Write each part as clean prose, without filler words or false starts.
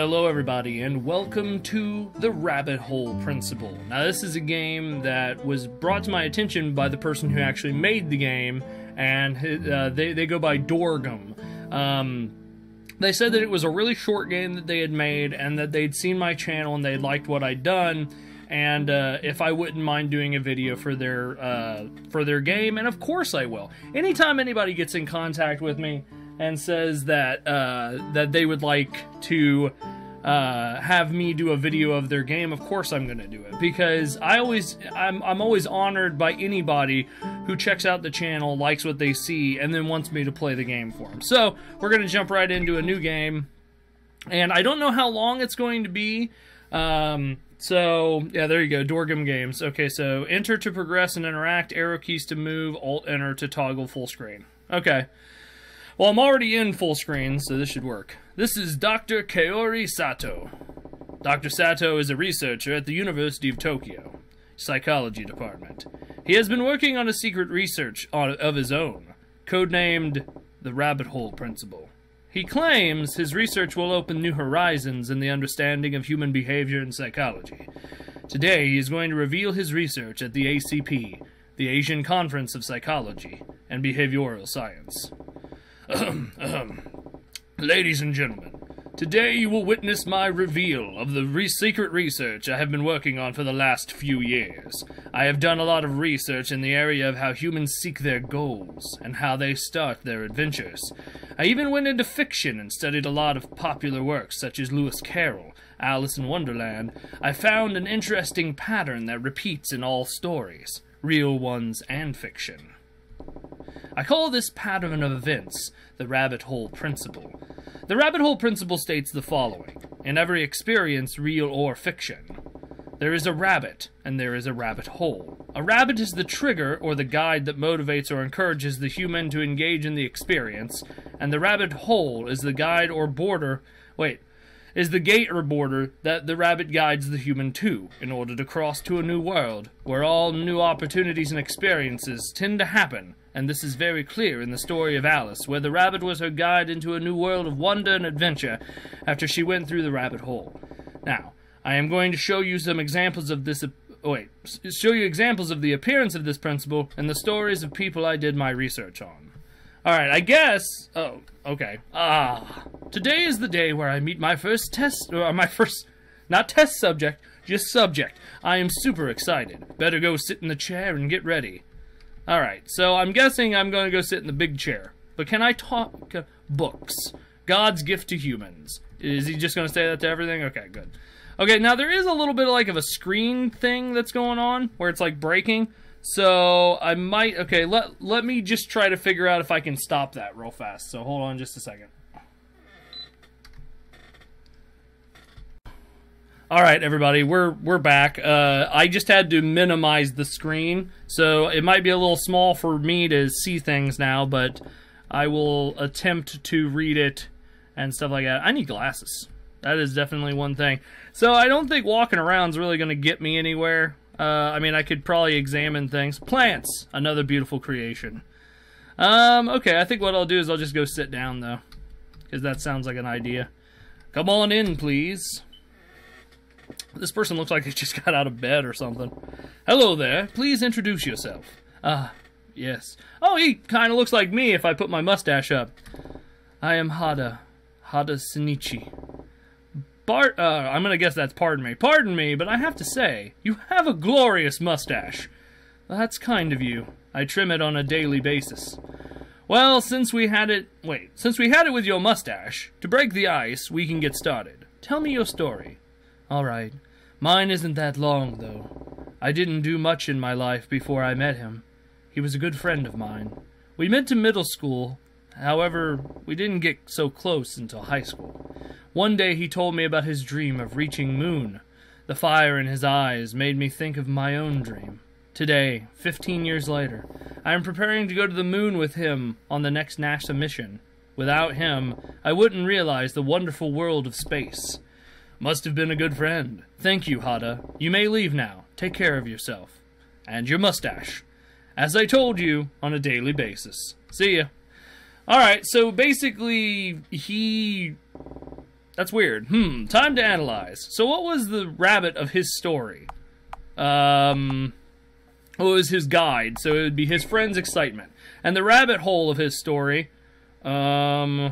Hello everybody, and welcome to the Rabbit Hole Principle. Now this is a game that was brought to my attention by the person who actually made the game, and they go by Dorgam. They said that it was a really short game that they had made, and that they'd seen my channel and they liked what I'd done, and if I wouldn't mind doing a video for their game, and of course I will. Anytime anybody gets in contact with me and says that that they would like to have me do a video of their game, of course I'm gonna do it, because I'm always honored by anybody who checks out the channel, likes what they see, and then wants me to play the game for them. So we're gonna jump right into a new game, and I don't know how long it's going to be. So yeah, there you go, Dorgam Games. Okay, so enter to progress and interact, arrow keys to move, alt enter to toggle full screen. Okay. Well, I'm already in full screen, so this should work. This is Dr. Kaori Sato. Dr. Sato is a researcher at the University of Tokyo, Psychology Department. He has been working on a secret research of his own, codenamed the Rabbit Hole Principle. He claims his research will open new horizons in the understanding of human behavior and psychology. Today, he is going to reveal his research at the ACP, the Asian Conference of Psychology and Behavioral Science. Ladies and gentlemen, today you will witness my reveal of the secret research I have been working on for the last few years. I have done a lot of research in the area of how humans seek their goals and how they start their adventures. I even went into fiction and studied a lot of popular works such as Lewis Carroll, Alice in Wonderland. I found an interesting pattern that repeats in all stories, real ones and fiction. I call this pattern of events the Rabbit Hole Principle. The Rabbit Hole Principle states the following: in every experience, real or fiction, there is a rabbit and there is a rabbit hole. A rabbit is the trigger or the guide that motivates or encourages the human to engage in the experience, and the rabbit hole is the guide or border, is the gate or border that the rabbit guides the human to, in order to cross to a new world, where all new opportunities and experiences tend to happen. And this is very clear in the story of Alice, where the rabbit was her guide into a new world of wonder and adventure after she went through the rabbit hole. Now, I am going to show you some examples of this, examples of the appearance of this principle and the stories of people I did my research on. Alright, I guess, oh, okay. Today is the day where I meet my first not test subject, just subject. I am super excited. Better go sit in the chair and get ready. Alright, so I'm guessing I'm going to go sit in the big chair. But can I talk books? God's gift to humans. Is he just going to say that to everything? Okay, good. Okay, now there is a little bit like of a screen thing that's going on, where it's like breaking. So I might, okay, let me just try to figure out if I can stop that real fast. So hold on just a second. Alright everybody, we're back. I just had to minimize the screen, so it might be a little small for me to see things now, but I will attempt to read it and stuff like that. I need glasses. That is definitely one thing. So I don't think walking around is really going to get me anywhere. I mean, I could probably examine things. Plants, another beautiful creation. Okay, I think what I'll do is I'll just go sit down though, because that sounds like an idea. Come on in, please. This person looks like they just got out of bed or something. Hello there. Please introduce yourself. Yes. Oh, he kind of looks like me if I put my mustache up. I am Hada Shinichi. I'm gonna guess that's pardon me. Pardon me, but I have to say, you have a glorious mustache. Well, that's kind of you. I trim it on a daily basis. Well, since we had it with your mustache, to break the ice, we can get started. Tell me your story. Alright. Mine isn't that long, though. I didn't do much in my life before I met him. He was a good friend of mine. We met in middle school. However, we didn't get so close until high school. One day he told me about his dream of reaching moon. The fire in his eyes made me think of my own dream. Today, 15 years later, I am preparing to go to the moon with him on the next NASA mission. Without him, I wouldn't realize the wonderful world of space. Must have been a good friend. Thank you, Hada. You may leave now. Take care of yourself. And your mustache. As I told you, on a daily basis. See ya. Alright, so basically, he That's weird. Time to analyze. So what was the rabbit of his story? What was his guide? So it would be his friend's excitement. And the rabbit hole of his story, I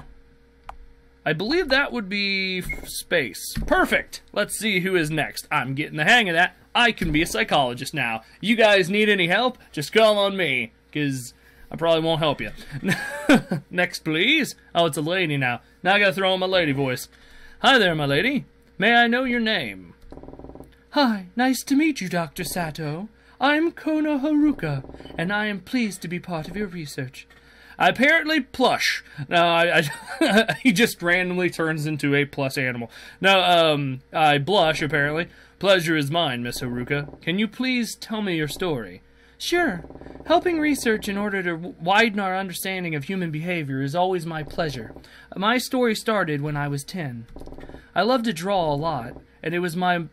believe that would be space. Perfect! Let's see who is next. I'm getting the hang of that. I can be a psychologist now. You guys need any help? Just call on me, because I probably won't help you. Next, please. Oh, it's a lady now. Now I gotta throw in my lady voice. Hi there, my lady. May I know your name? Hi, nice to meet you, Dr. Sato. I'm Kona Haruka, and I am pleased to be part of your research. Apparently plush. No, he just randomly turns into a plus animal. No, I blush, apparently. Pleasure is mine, Miss Haruka. Can you please tell me your story? Sure. Helping research in order to widen our understanding of human behavior is always my pleasure. My story started when I was 10. I loved to draw a lot, and it was my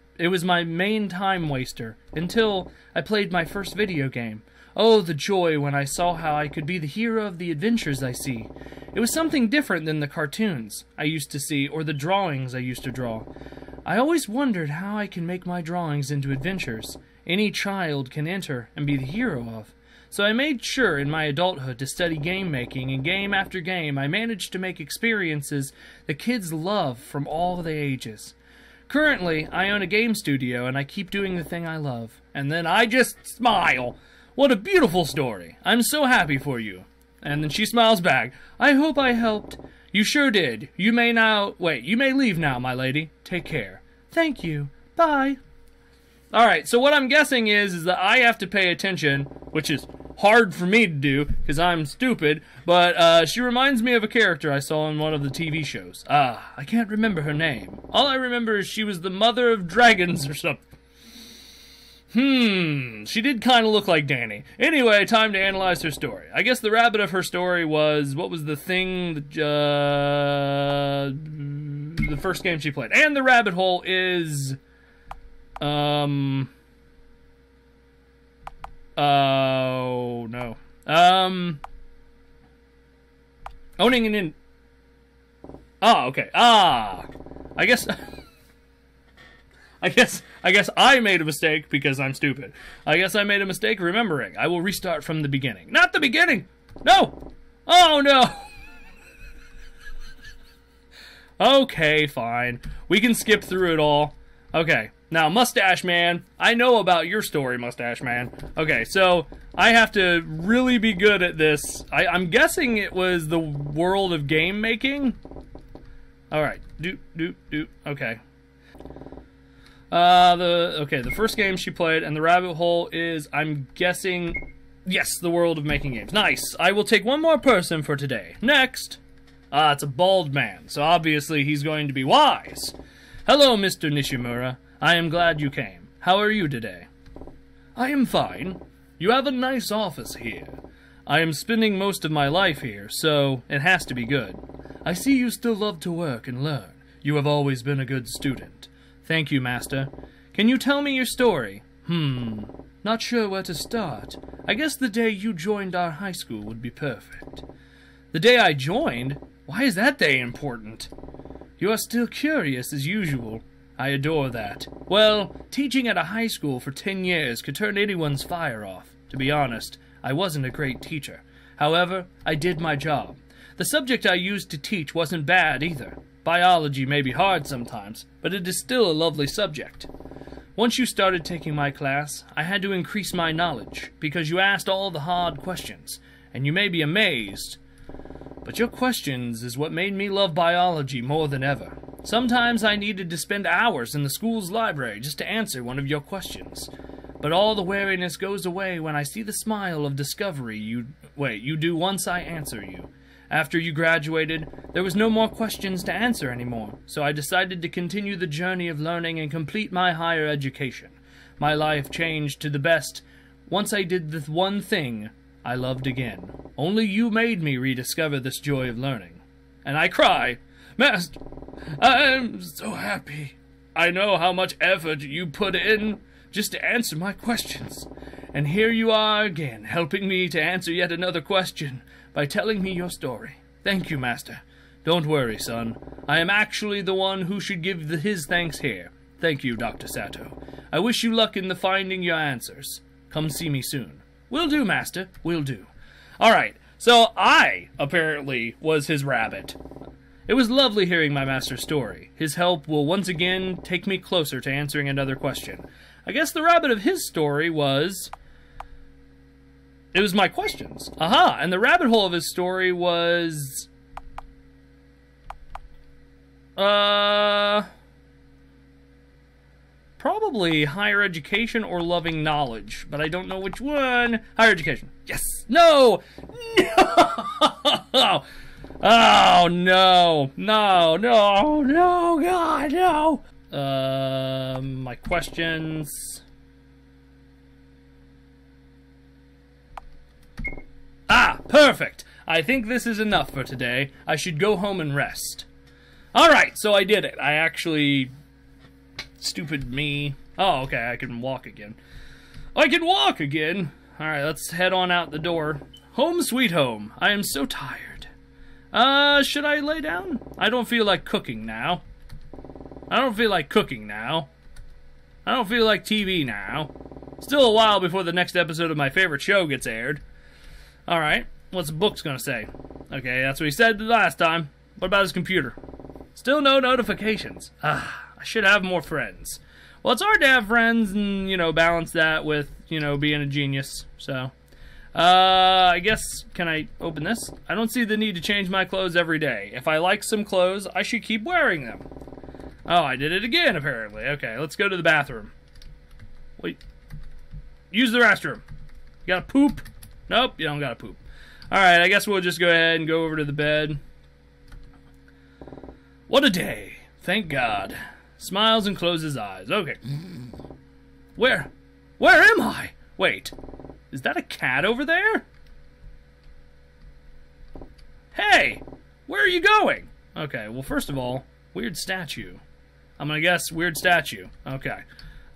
main time waster, until I played my first video game. Oh, the joy when I saw how I could be the hero of the adventures I see. It was something different than the cartoons I used to see or the drawings I used to draw. I always wondered how I can make my drawings into adventures any child can enter and be the hero of. So I made sure in my adulthood to study game making, and game after game I managed to make experiences that kids love from all the ages. Currently, I own a game studio and I keep doing the thing I love. And then I just smile. What a beautiful story. I'm so happy for you. And then she smiles back. I hope I helped. You sure did. You may leave now, my lady. Take care. Thank you. Bye. Alright, so what I'm guessing is that I have to pay attention, which is hard for me to do, because I'm stupid, but she reminds me of a character I saw in one of the TV shows. I can't remember her name. All I remember is she was the mother of dragons or something. She did kind of look like Danny. Anyway, time to analyze her story. I guess the rabbit of her story was, what was the thing, the first game she played. And the rabbit hole is, oh, no. Owning an okay. I guess... I guess I made a mistake because I'm stupid. I guess I made a mistake remembering. I will restart from the beginning. Not the beginning! No! Oh, no! Okay, fine. We can skip through it all. Okay, now, Mustache Man. I know about your story, Mustache Man. Okay, so I have to really be good at this. I'm guessing it was the world of game making? Alright. Okay. The first game she played, and the rabbit hole is, I'm guessing, yes, the world of making games. Nice. I will take one more person for today. Next. It's a bald man, so obviously he's going to be wise. Hello, Mr. Nishimura. I am glad you came. How are you today? I am fine. You have a nice office here. I am spending most of my life here, so it has to be good. I see you still love to work and learn. You have always been a good student. Thank you, Master. Can you tell me your story? Not sure where to start. I guess the day you joined our high school would be perfect. The day I joined? Why is that day important? You are still curious as usual. I adore that. Well, teaching at a high school for 10 years could turn anyone's fire off. To be honest, I wasn't a great teacher. However, I did my job. The subject I used to teach wasn't bad either. Biology may be hard sometimes, but it is still a lovely subject. Once you started taking my class, I had to increase my knowledge, because you asked all the hard questions, and you may be amazed, but your questions is what made me love biology more than ever. Sometimes I needed to spend hours in the school's library just to answer one of your questions. But all the wariness goes away when I see the smile of discovery you do once I answer you. After you graduated, there was no more questions to answer anymore, so I decided to continue the journey of learning and complete my higher education. My life changed to the best once I did the one thing I loved again. Only you made me rediscover this joy of learning. And I cry, Master, I'm so happy. I know how much effort you put in just to answer my questions. And here you are again, helping me to answer yet another question by telling me your story. Thank you, Master. Don't worry, son. I am actually the one who should give his thanks here. Thank you, Dr. Sato. I wish you luck in the finding your answers. Come see me soon. Will do, Master. Will do. Alright, so I, apparently, was his rabbit. It was lovely hearing my master's story. His help will once again take me closer to answering another question. I guess the rabbit of his story was... It was my questions. Aha! And the rabbit hole of his story was... Probably higher education or loving knowledge, but I don't know which one. Higher education. Yes! No! No! Oh, no. No, no, no, God, no! My questions... Ah, perfect! I think this is enough for today. I should go home and rest. Alright, so I did it. I actually... Stupid me. Oh, okay, I can walk again. I can walk again! Alright, let's head on out the door. Home sweet home. I am so tired. Should I lay down? I don't feel like cooking now. I don't feel like cooking now. I don't feel like TV now. Still a while before the next episode of my favorite show gets aired. Alright, what's the book's gonna say? Okay, that's what he said the last time. What about his computer? Still no notifications. Ah, I should have more friends. Well, it's hard to have friends and, you know, balance that with, you know, being a genius, so. I guess, can I open this? I don't see the need to change my clothes every day. If I like some clothes, I should keep wearing them. Oh, I did it again, apparently. Okay, let's go to the bathroom. Wait. Use the restroom. You gotta poop? Nope, you don't gotta poop. Alright, I guess we'll just go ahead and go over to the bed. What a day. Thank God. Smiles and closes eyes. Okay. Where am I? Wait. Is that a cat over there? Hey! Where are you going? Okay, well, first of all, weird statue. I'm gonna guess weird statue. Okay.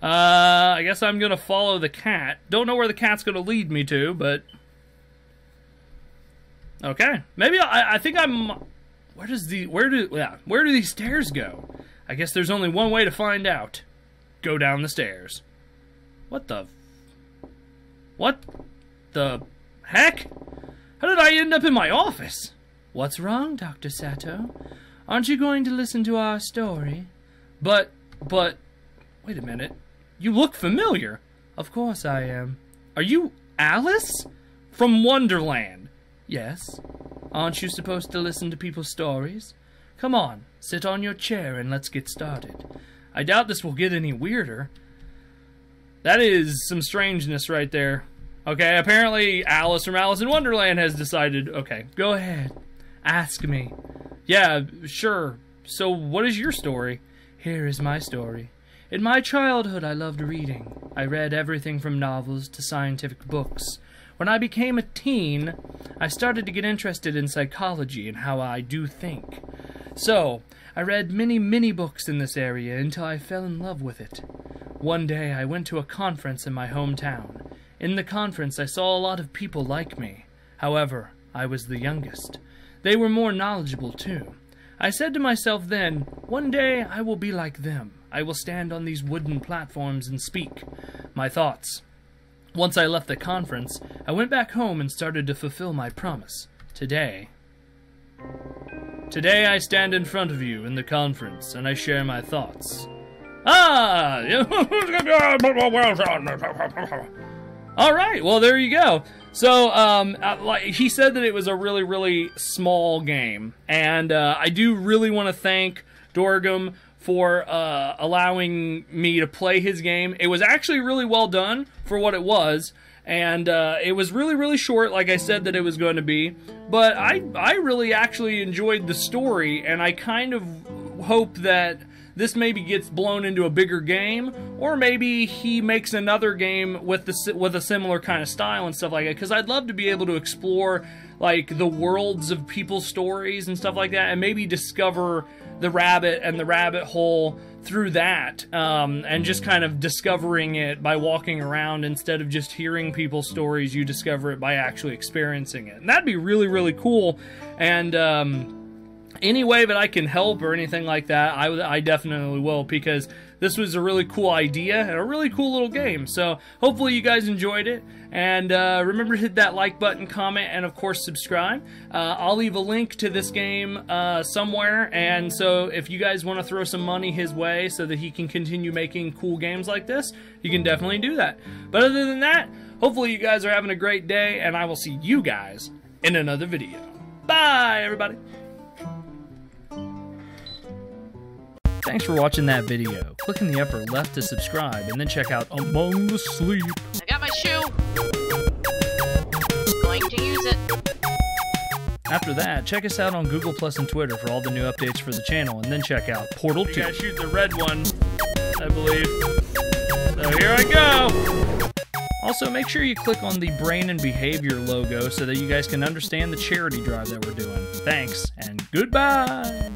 I guess I'm gonna follow the cat. Don't know where the cat's gonna lead me to, but... Okay. Maybe I think I'm... Where do these stairs go? I guess there's only one way to find out. Go down the stairs. What the heck? How did I end up in my office? What's wrong, Dr. Sato? Aren't you going to listen to our story? But, wait a minute. You look familiar. Of course I am. Are you Alice? From Wonderland? Yes. Aren't you supposed to listen to people's stories? Come on, sit on your chair and let's get started. I doubt this will get any weirder. That is some strangeness right there. Okay, apparently Alice from Alice in Wonderland has decided... Okay, go ahead. Ask me. Yeah, sure. So, what is your story? Here is my story. In my childhood, I loved reading. I read everything from novels to scientific books. When I became a teen, I started to get interested in psychology and how I do think. So, I read many books in this area until I fell in love with it. One day, I went to a conference in my hometown. In the conference, I saw a lot of people like me. However, I was the youngest. They were more knowledgeable, too. I said to myself then, one day I will be like them. I will stand on these wooden platforms and speak my thoughts. Once I left the conference, I went back home and started to fulfill my promise. Today I stand in front of you in the conference, and I share my thoughts. Ah! Alright, well, there you go. So, he said that it was a really small game, and I do really want to thank Dorgam for allowing me to play his game. It was actually really well done for what it was, and it was really short, like I said that it was going to be, but I really actually enjoyed the story, and I kind of hope that this maybe gets blown into a bigger game, or maybe he makes another game with a similar kind of style and stuff like that, because I'd love to be able to explore like the worlds of people's stories and stuff like that, and maybe discover the rabbit and the rabbit hole through that, and just kind of discovering it by walking around instead of just hearing people's stories. You discover it by actually experiencing it, and that'd be really cool. And any way that I can help or anything like that, I definitely will, because this was a really cool idea and a really cool little game. So hopefully you guys enjoyed it, and remember to hit that like button, comment, and of course subscribe. I'll leave a link to this game somewhere, and so if you guys want to throw some money his way so that he can continue making cool games like this, you can definitely do that. But other than that, hopefully you guys are having a great day, and I will see you guys in another video. Bye, everybody. Thanks for watching that video. Click in the upper left to subscribe, and then check out Among the Sleep. I got my shoe. Going to use it. After that, check us out on Google Plus and Twitter for all the new updates for the channel, and then check out Portal 2. You gotta shoot the red one, I believe. So here I go! Also, make sure you click on the Brain and Behavior logo so that you guys can understand the charity drive that we're doing. Thanks, and goodbye!